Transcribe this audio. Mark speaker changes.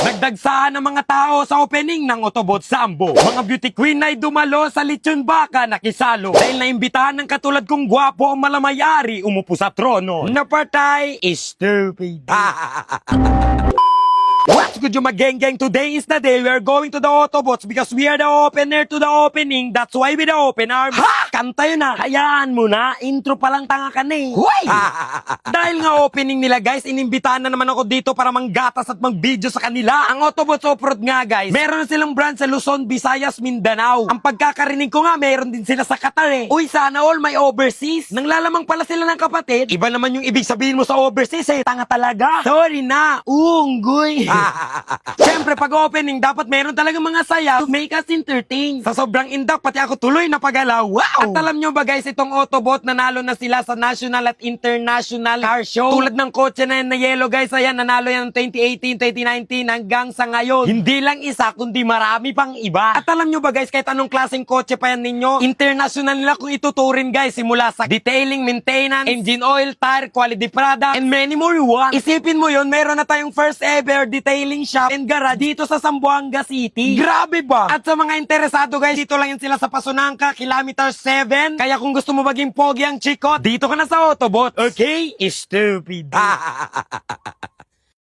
Speaker 1: Dagdag saan ng mga tao sa opening ng Autobot Sambo. Mga beauty queen ay dumalo sa lechon baka nakisalo. Dahil naimbitahan ng katulad kong gwapo ang malamayari umupo sa trono. Napatay is stupid. What's good, yung mag-geng-geng? Today is the day we are going to the Autobots because we are the opener to the opening. That's why we the open arms. Ha! Kanta yun na. Hayaan mo na. Intro pa lang tanga ka na eh. Huy! Dahil nga opening nila guys, inimbitahan na naman ako dito para manggatas at mag-video sa kanila. Ang Autobots Off-Road nga guys, meron na silang brand sa Luzon, Visayas, Mindanao. Ang pagkakarinig ko nga, meron din sila sa Qatar eh. Uy, sana all may overseas. Nang lalamang pala sila ng kapatid, iba naman yung ibig sabihin mo sa overseas eh. Tanga talaga. Sorry na. Unggoy. Siyempre, pag opening, dapat meron talaga mga saya to make us entertain. Sa sobrang indak, pati ako tuloy na pagalaw. Wow! At alam nyo ba guys, itong Autobot, nanalo na sila sa national at international car show. Tulad ng kotse na yan na yellow guys, ayan, nanalo yan ng 2018, 2019 hanggang sa ngayon. Hindi lang isa, kundi marami pang iba. At alam nyo ba guys, kahit anong klaseng kotse pa yan ninyo, international nila kung ituturin guys, simula sa detailing, maintenance, engine oil, tire, quality product, and many more one. Isipin mo yun, meron na tayong first ever detailing shop and garage dito sa Zamboanga City. Grabe ba? At sa mga interesado guys, dito lang yan sila sa Pasunangka, kilometer 7. Kaya kung gusto mo maging pogi ang chikot, dito ka na sa Autobot. Okay? Stupid.